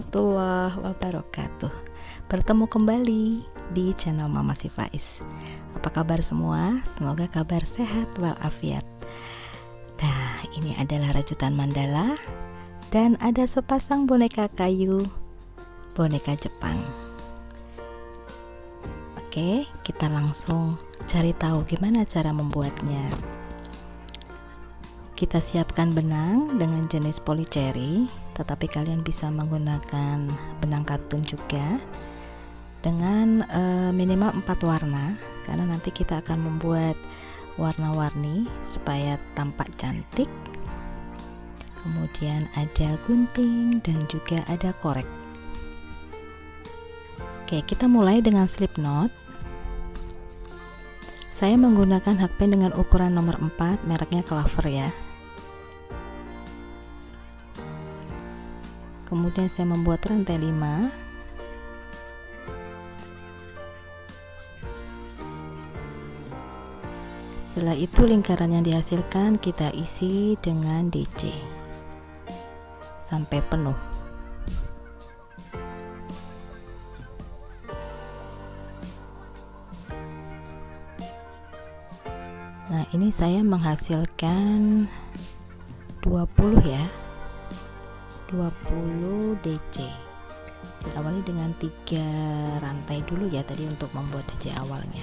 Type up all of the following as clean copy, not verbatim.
warahmatullahi wabarakatuh. Bertemu kembali di channel Mama Si Faiz. Apa kabar semua? Semoga kabar sehat walafiat. Nah, ini adalah rajutan mandala dan ada sepasang boneka kayu, boneka Jepang. Oke, kita langsung cari tahu gimana cara membuatnya. Kita siapkan benang dengan jenis polycherry, tetapi kalian bisa menggunakan benang katun juga dengan minimal 4 warna, karena nanti kita akan membuat warna-warni supaya tampak cantik. Kemudian ada gunting dan juga ada korek. Oke, kita mulai dengan slip knot. Saya menggunakan hakpen dengan ukuran nomor 4, mereknya Clover ya. Kemudian saya membuat rantai 5. Setelah itu lingkaran yang dihasilkan kita isi dengan DC sampai penuh. Nah, ini saya menghasilkan 20 ya. 20 DC. Diawali dengan 3 rantai dulu ya tadi untuk membuat DC awalnya.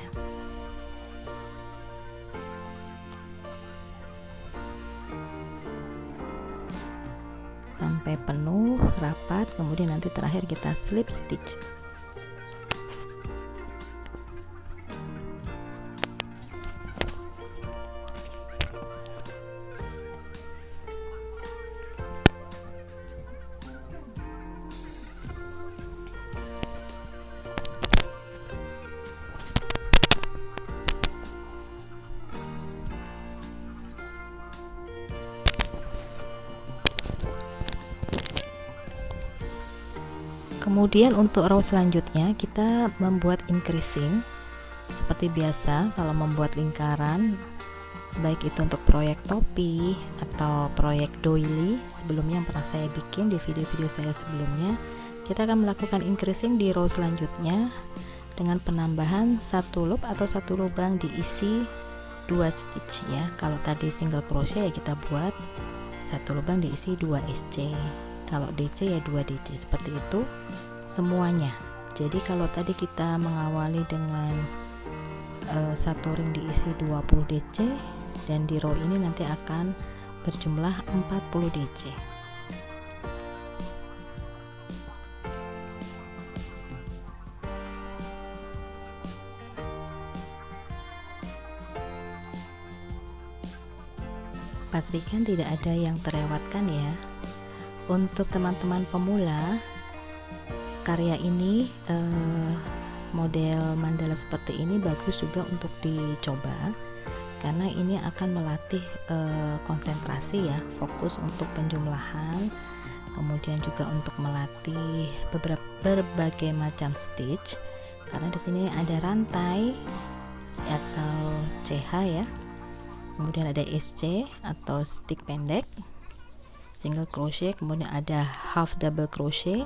Sampai penuh rapat, kemudian nanti terakhir kita slip stitch. Kemudian untuk row selanjutnya kita membuat increasing seperti biasa. Kalau membuat lingkaran, baik itu untuk proyek topi atau proyek doily sebelumnya yang pernah saya bikin di video-video saya sebelumnya, kita akan melakukan increasing di row selanjutnya dengan penambahan 1 loop atau 1 lubang diisi 2 stitch ya. Kalau tadi single crochet ya kita buat 1 lubang diisi 2 SC. Kalau DC ya 2 DC, seperti itu semuanya. Jadi kalau tadi kita mengawali dengan 1 ring diisi 20 DC, dan di row ini nanti akan berjumlah 40 DC. Pastikan tidak ada yang terlewatkan ya. Untuk teman-teman pemula, karya ini model mandala seperti ini bagus juga untuk dicoba, karena ini akan melatih konsentrasi ya, fokus untuk penjumlahan, kemudian juga untuk melatih berbagai macam stitch, karena di sini ada rantai atau CH ya, kemudian ada SC atau stick pendek, single crochet, kemudian ada half double crochet,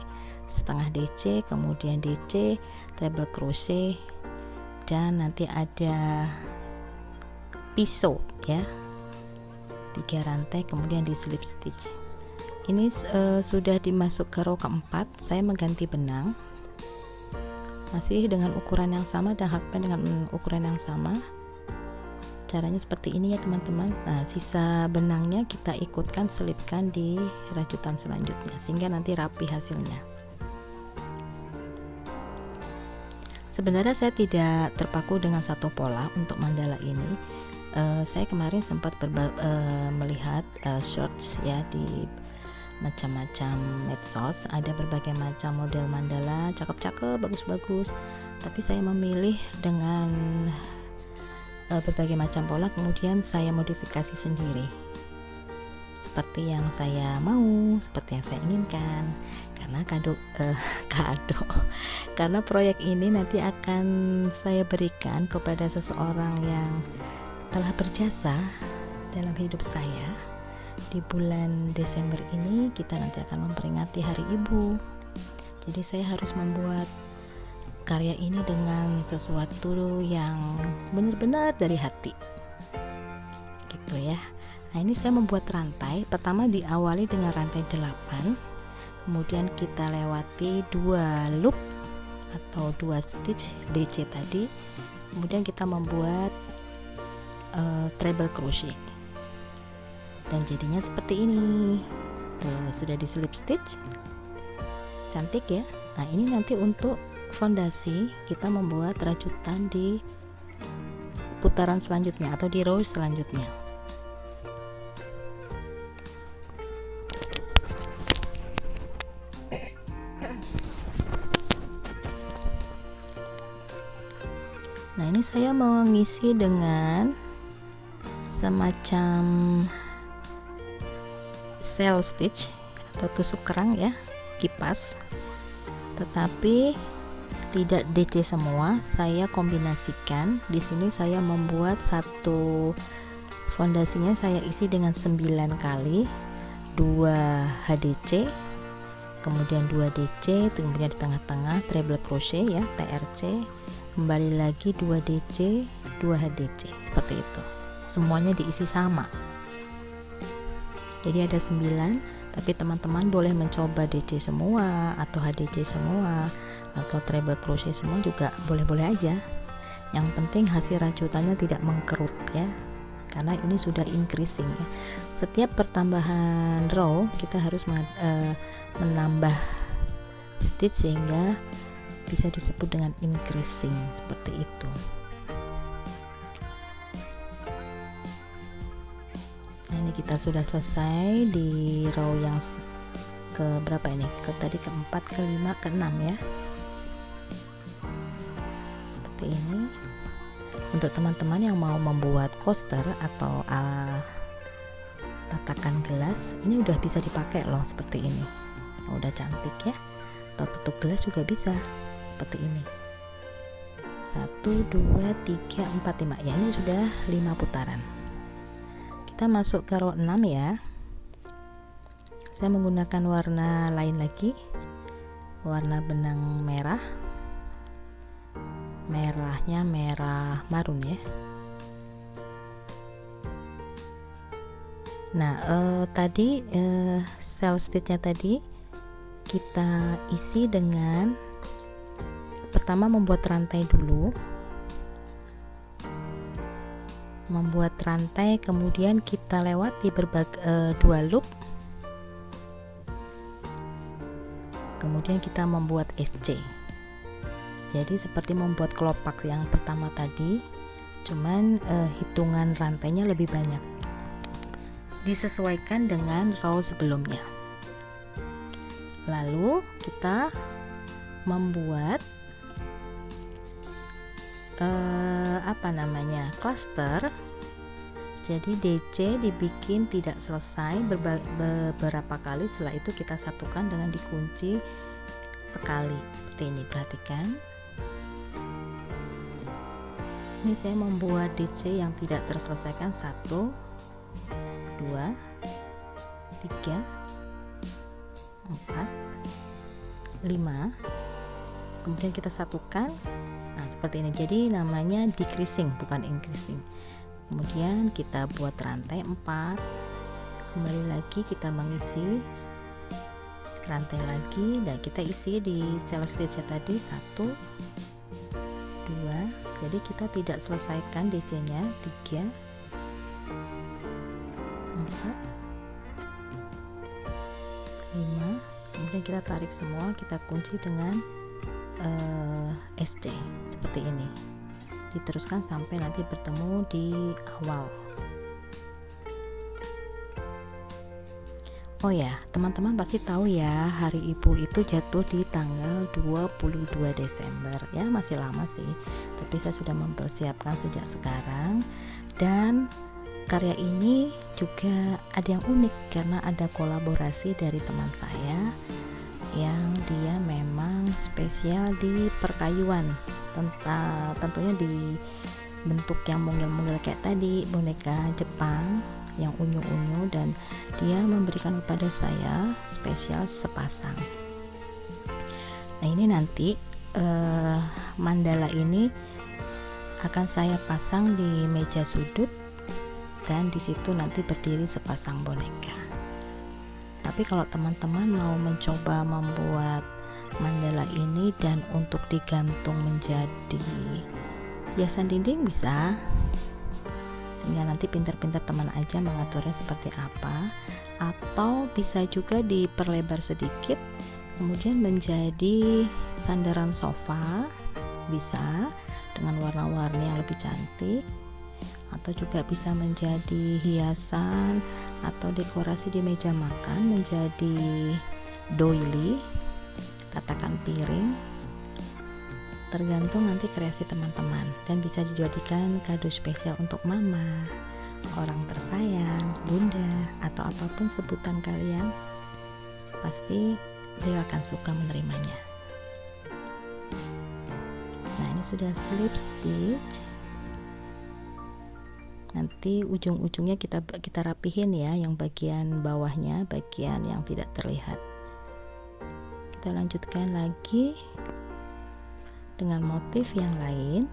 setengah DC, kemudian DC, treble crochet, dan nanti ada pisau ya, 3 rantai, kemudian di slip stitch. Ini sudah dimasuk ke row keempat. Saya mengganti benang masih dengan ukuran yang sama dan hakpen dengan ukuran yang sama. Caranya seperti ini ya teman-teman. Nah, sisa benangnya kita ikutkan, selipkan di rajutan selanjutnya sehingga nanti rapi hasilnya. Sebenarnya saya tidak terpaku dengan satu pola untuk mandala ini. Saya kemarin sempat melihat shorts ya di macam-macam medsos, ada berbagai macam model mandala, cakep-cakep, bagus-bagus. Tapi saya memilih dengan berbagai macam pola, kemudian saya modifikasi sendiri seperti yang saya mau, seperti yang saya inginkan, karena karena proyek ini nanti akan saya berikan kepada seseorang yang telah berjasa dalam hidup saya. Di bulan Desember ini kita nanti akan memperingati Hari Ibu. Jadi saya harus membuat karya ini dengan sesuatu yang benar-benar dari hati gitu ya. Nah, ini saya membuat rantai. Pertama diawali dengan rantai 8, kemudian kita lewati 2 loop atau 2 stitch DC tadi, kemudian kita membuat treble crochet dan jadinya seperti ini. Tuh, sudah di slip stitch, cantik ya. Nah, ini nanti untuk fondasi kita membuat rajutan di putaran selanjutnya atau di row selanjutnya. Nah, ini saya mengisi dengan semacam shell stitch atau tusuk kerang ya, kipas, tetapi tidak DC semua. Saya kombinasikan. Di sini saya membuat satu fondasinya saya isi dengan 9 kali 2 HDC, kemudian 2 DC, kemudian di tengah-tengah treble crochet ya, TRC, kembali lagi 2 DC, 2 HDC, seperti itu. Semuanya diisi sama. Jadi ada 9, tapi teman-teman boleh mencoba DC semua atau HDC semua atau treble crochet semua juga boleh-boleh aja. Yang penting hasil rajutannya tidak mengkerut ya, karena ini sudah increasing ya. Setiap pertambahan row kita harus menambah stitch sehingga bisa disebut dengan increasing, seperti itu. Nah, ini kita sudah selesai di row yang ke berapa ini? Tadi keempat, kelima, keenam ya. Seperti ini. Untuk teman-teman yang mau membuat coaster atau tatakan gelas, ini udah bisa dipakai loh seperti ini. Udah cantik ya. Atau tutup gelas juga bisa seperti ini. 1, 2, 3, 4, 5 ya, ini sudah 5 putaran. Kita masuk ke row 6 ya. Saya menggunakan warna lain lagi, warna benang merah, merahnya merah marun ya. Nah, tadi shell stitchnya tadi kita isi dengan pertama membuat rantai dulu, membuat rantai, kemudian kita lewati berbagai 2 loop, kemudian kita membuat SC. Jadi seperti membuat kelopak yang pertama tadi, cuman hitungan rantainya lebih banyak, disesuaikan dengan row sebelumnya. Lalu kita membuat cluster. Jadi DC dibikin tidak selesai beberapa kali, setelah itu kita satukan dengan dikunci sekali seperti ini. Perhatikan, ini saya membuat DC yang tidak terselesaikan 1, 2, 3, 4, 5, kemudian kita satukan. Nah, seperti ini. Jadi namanya decreasing bukan increasing. Kemudian kita buat rantai 4, kembali lagi kita mengisi rantai lagi dan kita isi di shell stitch tadi 1, 2. Jadi kita tidak selesaikan DC nya 3, 4, 5, kemudian kita tarik semua, kita kunci dengan SC seperti ini. Diteruskan sampai nanti bertemu di awal. Oh ya, teman-teman pasti tahu ya, Hari Ibu itu jatuh di tanggal 22 Desember ya, masih lama sih, tapi saya sudah mempersiapkan sejak sekarang. Dan karya ini juga ada yang unik karena ada kolaborasi dari teman saya yang dia memang spesial di perkayuan, tentunya di bentuk yang mungil-mungil kayak tadi, boneka Jepang yang unyu-unyu, dan dia memberikan kepada saya spesial sepasang. Nah, ini nanti mandala ini akan saya pasang di meja sudut, dan di situ nanti berdiri sepasang boneka. Tapi kalau teman-teman mau mencoba membuat mandala ini dan untuk digantung menjadi hiasan dinding, bisa. Tinggal nanti pintar-pintar teman aja mengaturnya seperti apa, atau bisa juga diperlebar sedikit kemudian menjadi sandaran sofa, bisa dengan warna-warni yang lebih cantik, atau juga bisa menjadi hiasan atau dekorasi di meja makan menjadi doily, tatakan piring, tergantung nanti kreasi teman-teman, dan bisa dijadikan kado spesial untuk mama, orang tersayang, bunda, atau apapun sebutan kalian, pasti beliau akan suka menerimanya. Nah, ini sudah slip stitch. Nanti ujung-ujungnya kita rapihin ya, yang bagian bawahnya, bagian yang tidak terlihat. Kita lanjutkan lagi dengan motif yang lain.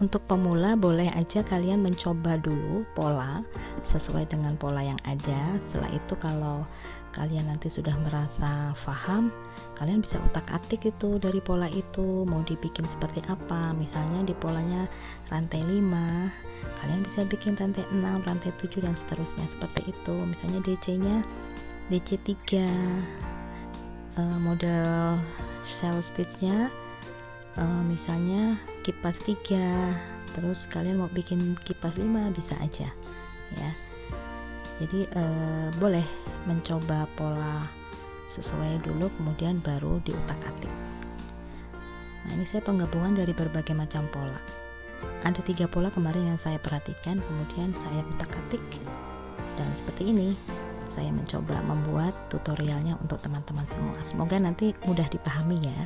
Untuk pemula boleh aja kalian mencoba dulu pola sesuai dengan pola yang ada. Setelah itu kalau kalian nanti sudah merasa paham, kalian bisa utak-atik itu dari pola itu mau dibikin seperti apa. Misalnya di polanya rantai 5, kalian bisa bikin rantai 6, rantai 7 dan seterusnya seperti itu. Misalnya DC-nya DC 3, model shell stitch-nya misalnya kipas 3, terus kalian mau bikin kipas 5 bisa aja ya. Jadi boleh mencoba pola sesuai dulu, kemudian baru diutak-atik. Nah, ini saya penggabungan dari berbagai macam pola. Ada 3 pola kemarin yang saya perhatikan, kemudian saya utak-atik, dan seperti ini saya mencoba membuat tutorialnya untuk teman-teman semua. Semoga nanti mudah dipahami ya.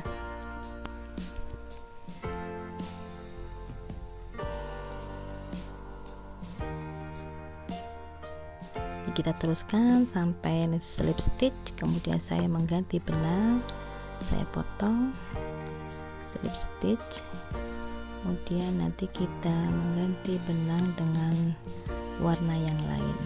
Kita teruskan sampai slip stitch, kemudian saya mengganti benang, saya potong slip stitch, kemudian nanti kita mengganti benang dengan warna yang lain.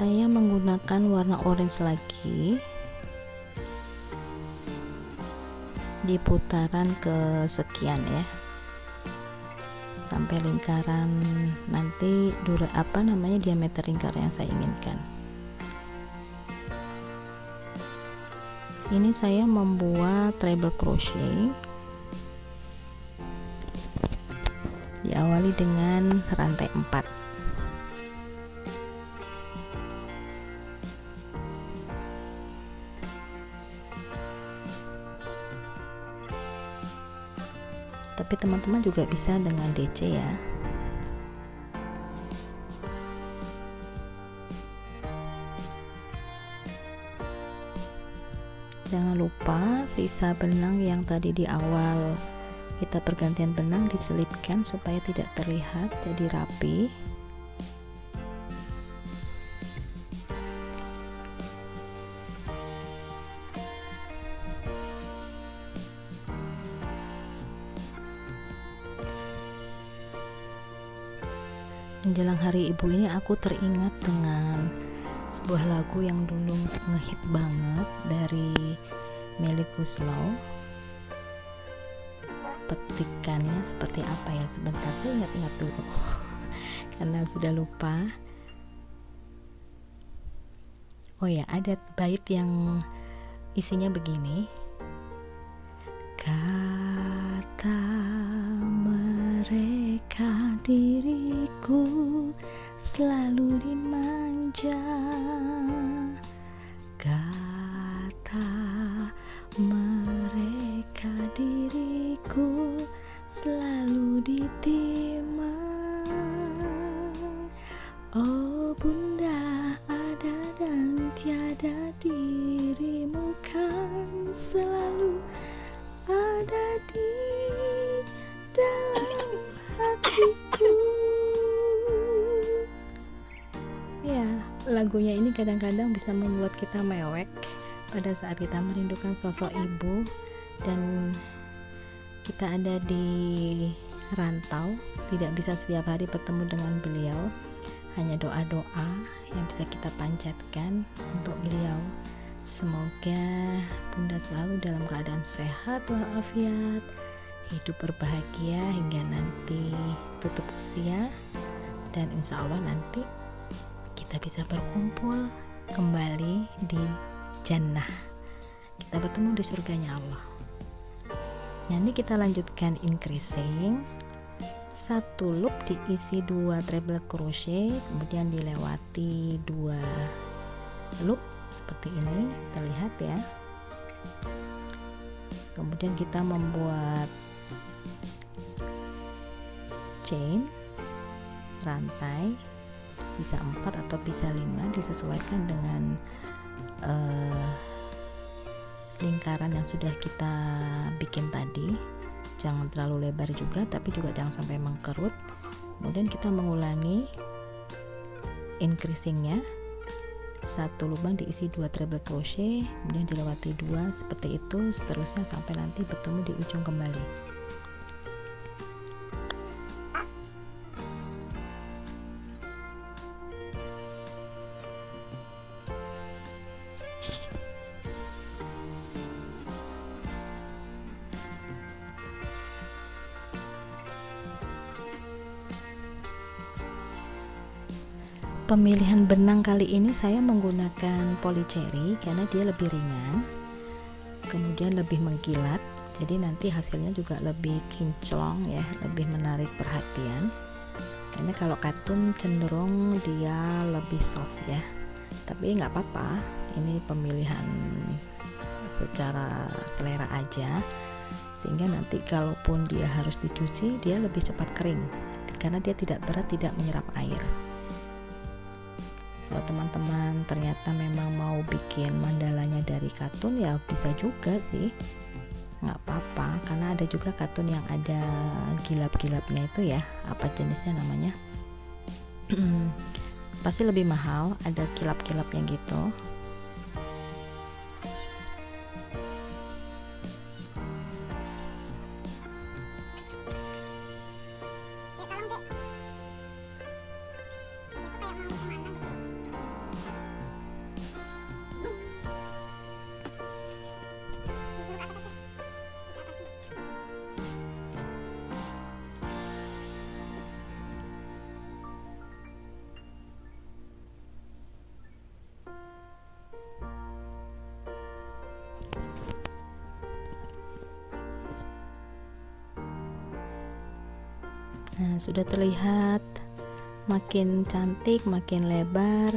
Saya menggunakan warna orange lagi di putaran kesekian ya, sampai lingkaran nanti diameter lingkaran yang saya inginkan. Ini saya membuat treble crochet, diawali dengan rantai 4. Tapi teman-teman juga bisa dengan DC ya. Jangan lupa sisa benang yang tadi di awal kita pergantian benang diselipkan supaya tidak terlihat, jadi rapi. Menjelang hari ibu ini aku teringat dengan sebuah lagu yang dulu ngehit banget dari Melly Goeslaw. Petikannya seperti apa ya, sebentar saya ingat-ingat dulu karena sudah lupa. Oh ya, ada bait yang isinya begini. saja, kata mereka diriku selalu ditimang. Oh bunda, ada dan tiada, dirimu kan selalu ada di dalam hatiku. Ya, lagunya ini kadang-kadang bisa membuat kita mewek pada saat kita merindukan sosok ibu dan kita ada di rantau, tidak bisa setiap hari bertemu dengan beliau. Hanya doa-doa yang bisa kita panjatkan untuk beliau. Semoga bunda selalu dalam keadaan sehat walafiat, hidup berbahagia hingga nanti tutup usia, dan insya Allah nanti kita bisa berkumpul kembali di jannah, kita bertemu di surganya Allah. Nanti kita lanjutkan increasing. Satu loop diisi 2 treble crochet, kemudian dilewati 2 loop seperti ini, kita lihat ya. Kemudian kita membuat chain rantai, bisa 4 atau bisa 5, disesuaikan dengan lingkaran yang sudah kita bikin tadi. Jangan terlalu lebar juga, tapi juga jangan sampai mengkerut. Kemudian kita mengulangi increasingnya. Satu lubang diisi 2 treble crochet, kemudian dilewati 2, seperti itu seterusnya sampai nanti bertemu di ujung kembali. Pemilihan benang kali ini saya menggunakan polycherry karena dia lebih ringan, kemudian lebih mengkilat, jadi nanti hasilnya juga lebih kinclong ya, lebih menarik perhatian. Karena kalau katun cenderung dia lebih soft ya, tapi nggak apa-apa, ini pemilihan secara selera aja, sehingga nanti kalaupun dia harus dicuci dia lebih cepat kering karena dia tidak berat, tidak menyerap air. Kalau teman-teman ternyata memang mau bikin mandalanya dari katun, ya bisa juga sih, nggak apa-apa, karena ada juga katun yang ada gilap-gilapnya itu ya, apa jenisnya namanya, pasti lebih mahal, ada kilap-kilapnya gitu. Nah, sudah terlihat makin cantik, makin lebar.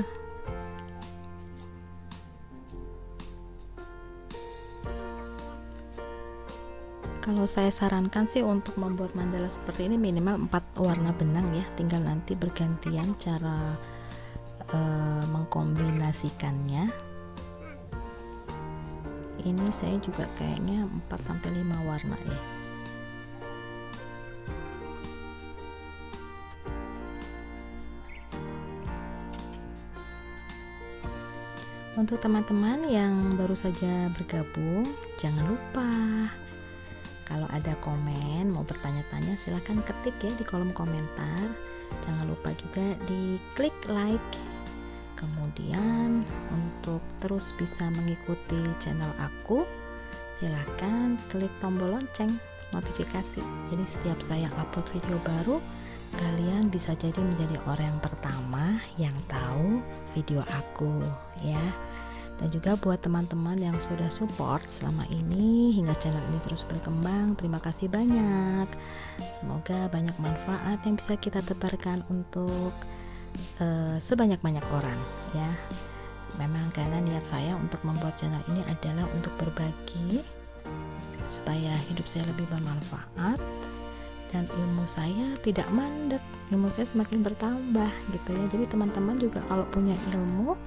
Kalau saya sarankan sih untuk membuat mandala seperti ini minimal 4 warna benang ya, tinggal nanti bergantian cara mengkombinasikannya. Ini saya juga kayaknya 4-5 warna ya. Untuk teman-teman yang baru saja bergabung, jangan lupa kalau ada komen, mau bertanya-tanya, silahkan ketik ya di kolom komentar. Jangan lupa juga di klik like. Kemudian untuk terus bisa mengikuti channel aku, silahkan klik tombol lonceng notifikasi. Jadi setiap saya upload video baru, kalian bisa jadi menjadi orang yang pertama yang tahu video aku ya. Dan juga buat teman-teman yang sudah support selama ini hingga channel ini terus berkembang, terima kasih banyak. Semoga banyak manfaat yang bisa kita tebarkan untuk sebanyak-banyak orang ya. Memang karena niat saya untuk membuat channel ini adalah untuk berbagi supaya hidup saya lebih bermanfaat dan ilmu saya tidak mandek, ilmu saya semakin bertambah gitu ya. Jadi teman-teman juga kalau punya ilmu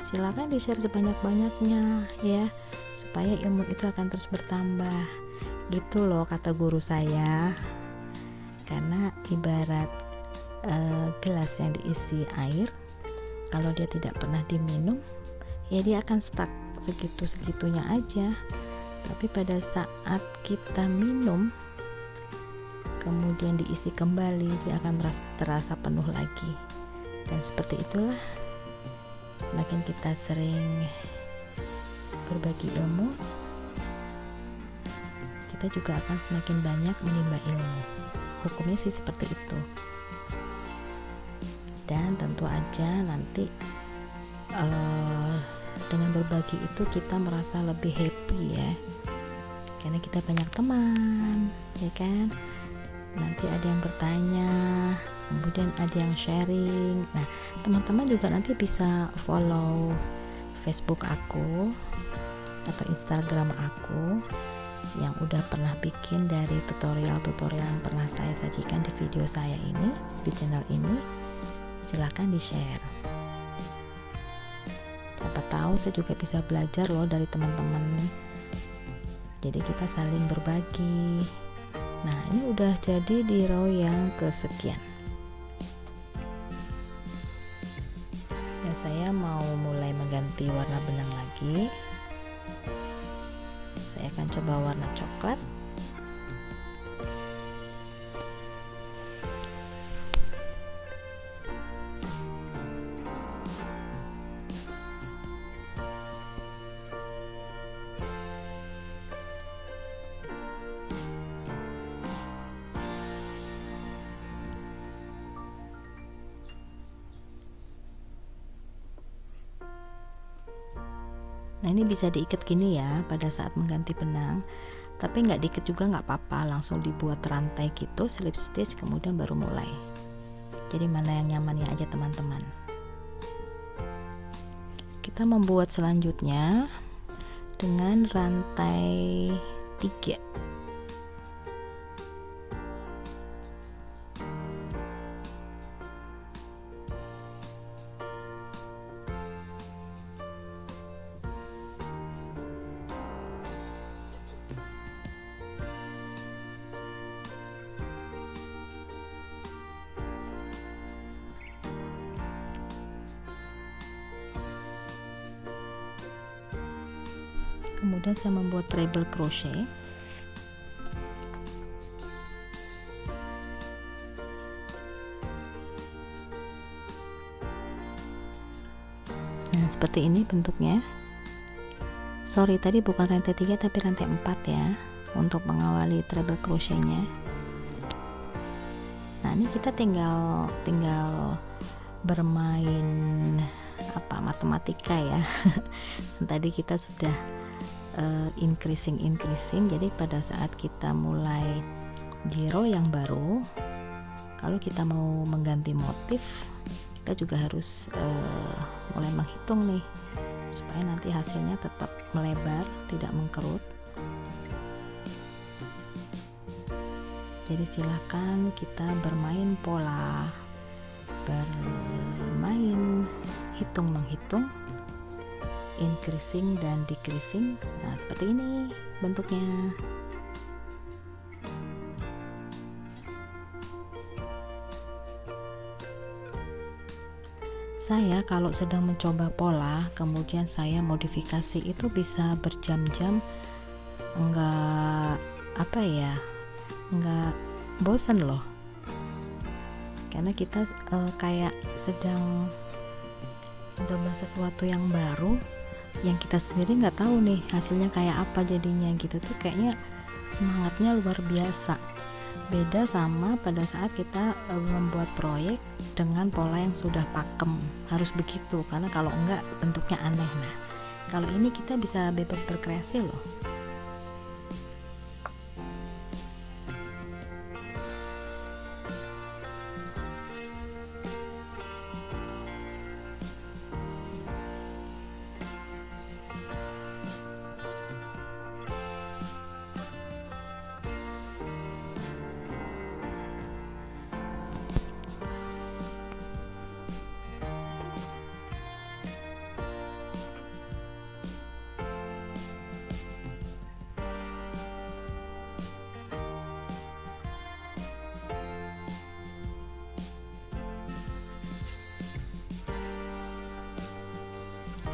silakan di-share sebanyak-banyaknya ya, supaya ilmu itu akan terus bertambah gitu loh kata guru saya. Karena ibarat gelas yang diisi air, kalau dia tidak pernah diminum ya dia akan stuck segitu-segitunya aja. Tapi pada saat kita minum kemudian diisi kembali, dia akan terasa penuh lagi. Dan seperti itulah, semakin kita sering berbagi ilmu, kita juga akan semakin banyak menimba ilmu. Hukumnya sih seperti itu. Dan tentu aja nanti dengan berbagi itu kita merasa lebih happy ya, karena kita banyak teman ya kan. Nanti ada yang bertanya, kemudian ada yang sharing. Nah, teman-teman juga nanti bisa follow Facebook aku atau Instagram aku yang udah pernah bikin dari tutorial-tutorial yang pernah saya sajikan di video saya ini, di channel ini. Silakan di-share. Siapa tahu saya juga bisa belajar loh dari teman-teman. Jadi kita saling berbagi. Nah, ini udah jadi di row yang kesekian. Dan saya mau mulai mengganti warna benang lagi. Saya akan coba warna coklat. Nah, ini bisa diikat gini ya pada saat mengganti benang, tapi nggak diikat juga nggak apa-apa, langsung dibuat rantai gitu, slip stitch, kemudian baru mulai. Jadi mana yang nyamannya aja teman-teman. Kita membuat selanjutnya dengan rantai 3. Kemudian saya membuat treble crochet. Nah, seperti ini bentuknya. Sorry, tadi bukan rantai 3 tapi rantai 4 ya, untuk mengawali treble crochetnya. Nah, ini kita tinggal bermain matematika ya. Tadi kita sudah increasing. Jadi pada saat kita mulai di row yang baru, kalau kita mau mengganti motif, kita juga harus mulai menghitung nih, supaya nanti hasilnya tetap melebar, tidak mengkerut. Jadi silakan kita bermain pola, bermain hitung-menghitung, increasing dan decreasing. Nah, seperti ini bentuknya. Saya kalau sedang mencoba pola, kemudian saya modifikasi, itu bisa berjam-jam, nggak bosan loh, karena kita kayak sedang mencoba sesuatu yang baru, yang kita sendiri nggak tahu nih hasilnya kayak apa jadinya gitu. Tuh kayaknya semangatnya luar biasa, beda sama pada saat kita membuat proyek dengan pola yang sudah pakem. Harus begitu, karena kalau enggak bentuknya aneh. Nah, kalau ini kita bisa bebas berkreasi loh.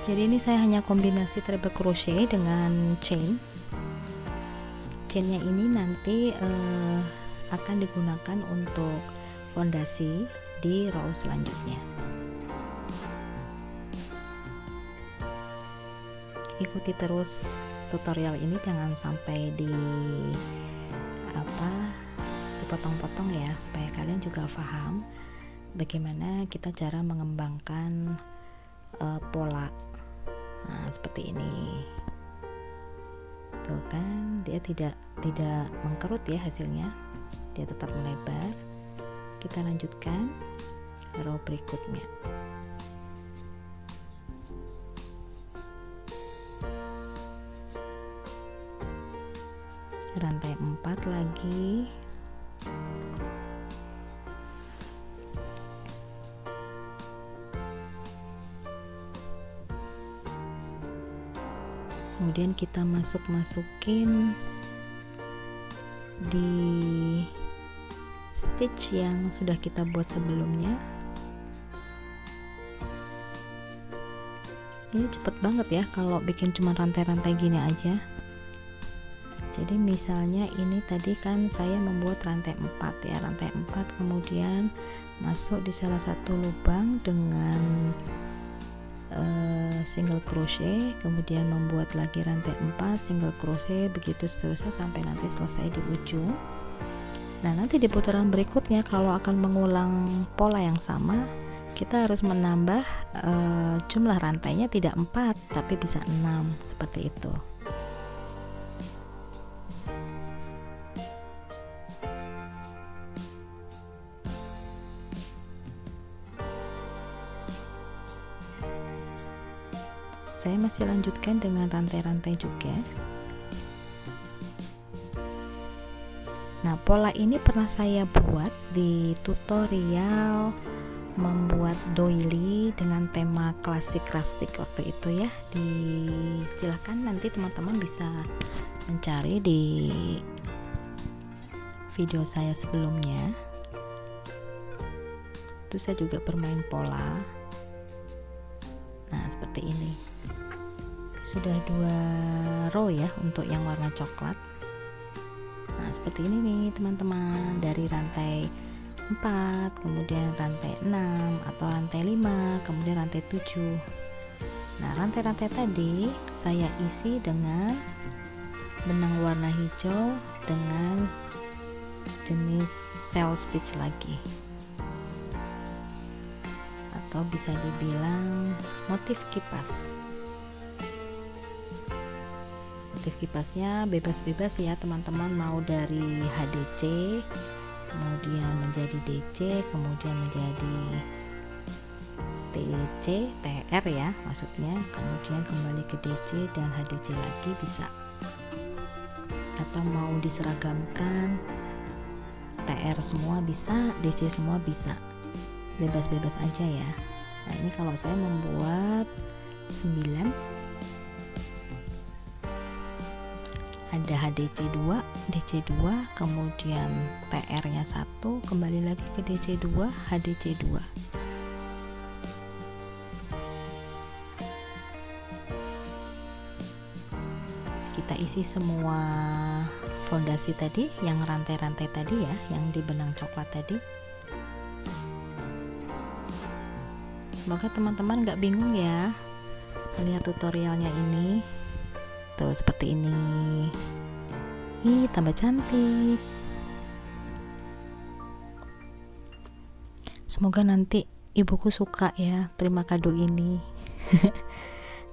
Jadi ini saya hanya kombinasi treble crochet dengan chainnya ini nanti akan digunakan untuk fondasi di row selanjutnya. Ikuti terus tutorial ini, jangan sampai dipotong-potong ya, supaya kalian juga paham bagaimana kita cara mengembangkan pola. Nah, seperti ini tuh kan, dia tidak mengkerut ya hasilnya, dia tetap melebar. Kita lanjutkan row berikutnya. Rantai 4 lagi. Kemudian kita masukin di stitch yang sudah kita buat sebelumnya. Ini cepet banget ya kalau bikin cuma rantai-rantai gini aja. Jadi misalnya ini tadi kan saya membuat rantai 4 ya, rantai 4 kemudian masuk di salah satu lubang dengan single crochet, kemudian membuat lagi rantai 4 single crochet, begitu seterusnya sampai nanti selesai di ujung. Nah, nanti di putaran berikutnya kalau akan mengulang pola yang sama, kita harus menambah jumlah rantainya tidak 4 tapi bisa 6 seperti itu. Saya masih lanjutkan dengan rantai-rantai juga. Nah, pola ini pernah saya buat di tutorial membuat doily dengan tema klasik rustic waktu itu ya. Silahkan nanti teman-teman bisa mencari di video saya sebelumnya. Itu saya juga bermain pola. Nah, seperti ini. Sudah 2 row ya untuk yang warna coklat. Nah, seperti ini nih teman-teman, dari rantai 4 kemudian rantai 6 atau rantai 5 kemudian rantai 7. Nah, rantai-rantai tadi saya isi dengan benang warna hijau dengan jenis cell stitch lagi, atau bisa dibilang motif kipas. Motif kipasnya bebas-bebas ya teman-teman, mau dari HDC kemudian menjadi DC kemudian menjadi TC TR ya maksudnya, kemudian kembali ke DC dan HDC lagi bisa, atau mau diseragamkan TR semua bisa, DC semua bisa, bebas-bebas aja ya. Nah, ini kalau saya membuat 9, ada HDC 2, DC 2, kemudian TR nya 1, kembali lagi ke DC 2, HDC 2. Kita isi semua fondasi tadi, yang rantai-rantai tadi ya, yang di benang coklat tadi. Semoga teman-teman gak bingung ya melihat tutorialnya ini. Tuh seperti ini. Ih, tambah cantik. Semoga nanti ibuku suka ya terima kado ini.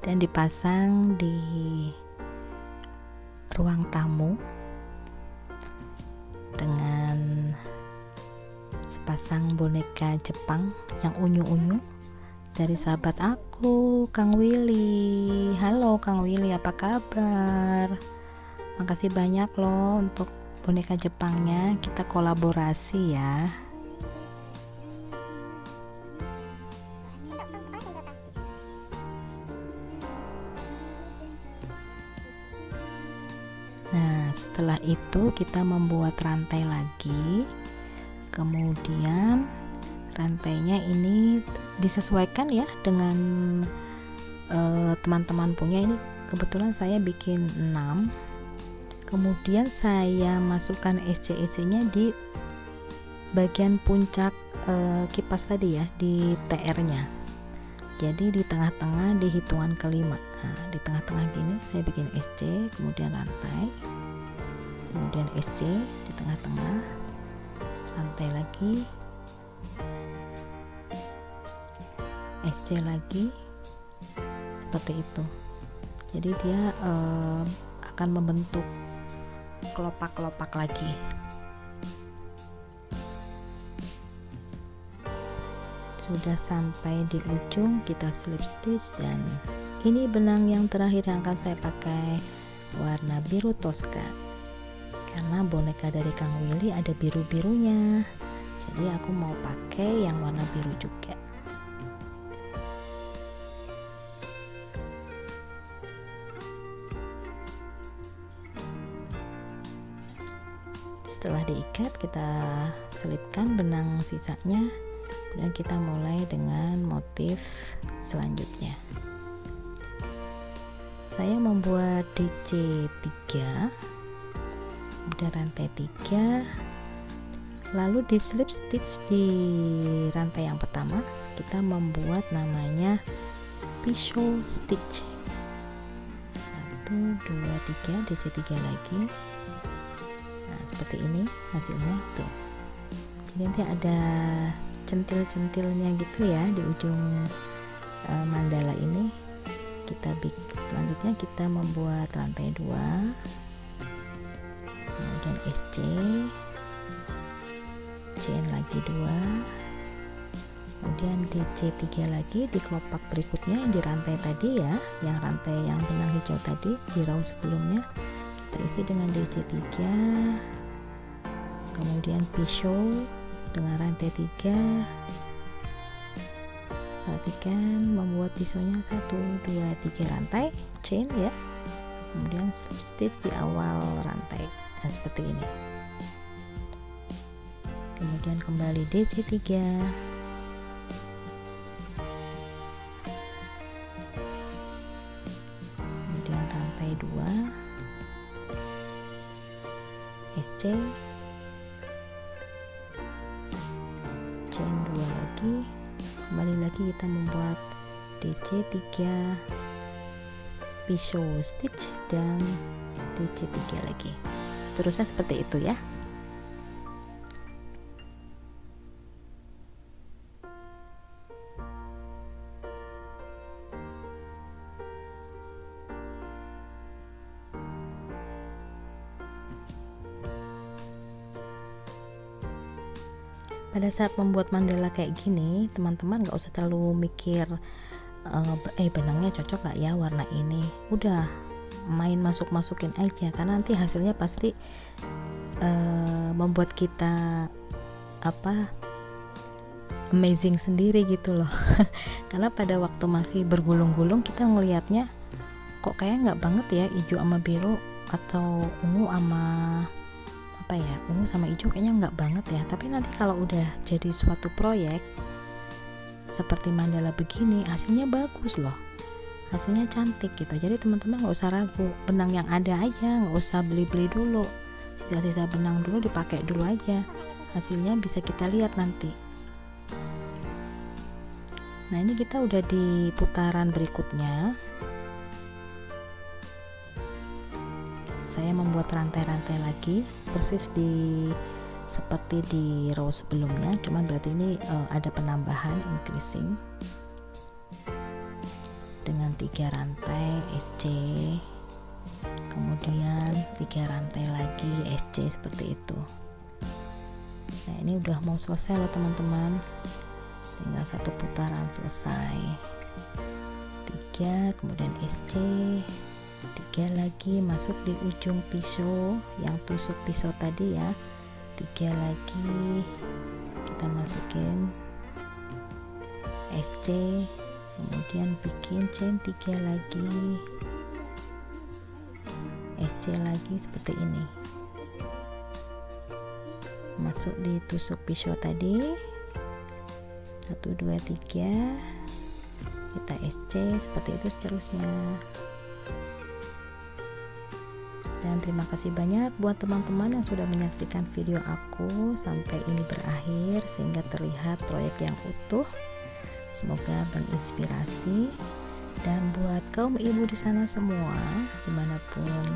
Dan dipasang di ruang tamu dengan sepasang boneka Jepang yang unyu-unyu dari sahabat aku, Kang Willy. Halo Kang Willy, apa kabar? Makasih banyak loh untuk boneka Jepangnya, kita kolaborasi ya. Nah, setelah itu kita membuat rantai lagi. Kemudian rantainya ini disesuaikan ya dengan teman-teman punya. Ini kebetulan saya bikin 6, kemudian saya masukkan SC nya di bagian puncak kipas tadi ya, di TR nya. Jadi di tengah-tengah di hitungan kelima, nah, di tengah-tengah gini saya bikin SC, kemudian rantai, kemudian SC di tengah-tengah, rantai lagi, SC lagi, seperti itu. Jadi dia akan membentuk kelopak-kelopak lagi. Sudah sampai di ujung, kita slip stitch, dan ini benang yang terakhir yang akan saya pakai warna biru Tosca, karena boneka dari Kang Willy ada biru-birunya, jadi aku mau pakai yang warna biru juga. Setelah diikat, kita selipkan benang sisanya, dan kita mulai dengan motif selanjutnya. Saya membuat DC 3, udah rantai 3, lalu di slip stitch di rantai yang pertama kita membuat namanya pisau stitch. 1 2 3, DC 3 lagi. Nah, seperti ini hasilnya tuh. Jadi nanti ada centil-centilnya gitu ya di ujung mandala ini. Selanjutnya kita membuat rantai 2, kemudian SC, chain lagi 2, kemudian DC 3 lagi di kelopak berikutnya di rantai tadi ya, yang rantai yang benang hijau tadi di row sebelumnya, kita isi dengan DC 3, kemudian pisau dengan rantai 3. Perhatikan membuat pisaunya 1 2 3 rantai chain ya, kemudian slip stitch di awal rantai, dan seperti ini. Kemudian kembali DC 3, kemudian rantai 2, SC, chain 2 lagi, kembali lagi kita membuat DC 3 pisau stitch dan DC 3 lagi. Seterusnya seperti itu ya. Pada saat membuat mandala kayak gini, teman-teman gak usah terlalu mikir benangnya cocok gak ya warna ini. Udah main masukin aja, karena nanti hasilnya pasti membuat kita amazing sendiri gitu loh. Karena pada waktu masih bergulung-gulung kita ngelihatnya kok kayak nggak banget ya hijau sama biru, atau ungu sama hijau kayaknya nggak banget ya. Tapi nanti kalau udah jadi suatu proyek seperti mandala begini, hasilnya bagus loh, hasilnya cantik gitu. Jadi teman-teman nggak usah ragu, benang yang ada aja, nggak usah beli-beli dulu, sisa-sisa benang dulu dipakai dulu aja, hasilnya bisa kita lihat nanti. Nah, ini kita udah di putaran berikutnya. Saya membuat rantai-rantai lagi persis seperti di row sebelumnya, cuman berarti ini ada penambahan increasing dengan 3 rantai SC, kemudian 3 rantai lagi SC seperti itu. Nah, ini udah mau selesai loh teman-teman, tinggal 1 putaran selesai. 3, kemudian SC, 3 lagi masuk di ujung pisau yang tusuk pisau tadi ya, 3 lagi kita masukin SC, kemudian bikin chain 3 lagi, SC lagi seperti ini, masuk di tusuk pisau tadi, 1 2 3, kita SC, seperti itu seterusnya. Dan terima kasih banyak buat teman-teman yang sudah menyaksikan video aku sampai ini berakhir sehingga terlihat proyek yang utuh. Semoga menginspirasi, dan buat kaum ibu di sana semua dimanapun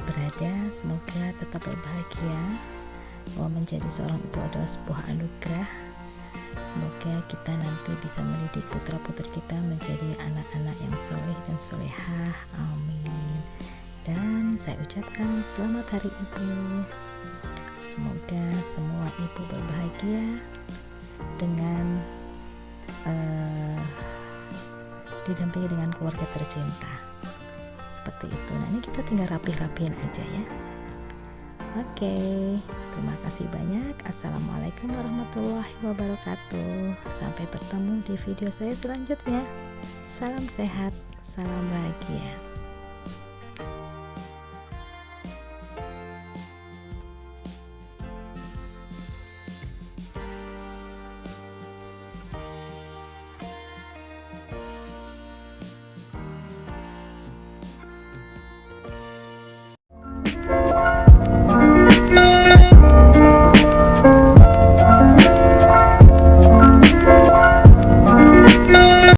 berada, semoga tetap berbahagia, bahwa menjadi seorang ibu adalah sebuah anugerah. Semoga kita nanti bisa mendidik putra-putri kita menjadi anak-anak yang soleh dan solehah, amin. Dan saya ucapkan selamat Hari Ibu. Semoga semua ibu berbahagia dengan didampingi dengan keluarga tercinta, seperti itu. Nah, ini kita tinggal rapih-rapihin aja ya. Oke, terima kasih banyak. Assalamualaikum warahmatullahi wabarakatuh. Sampai bertemu di video saya selanjutnya. Salam sehat, salam bahagia.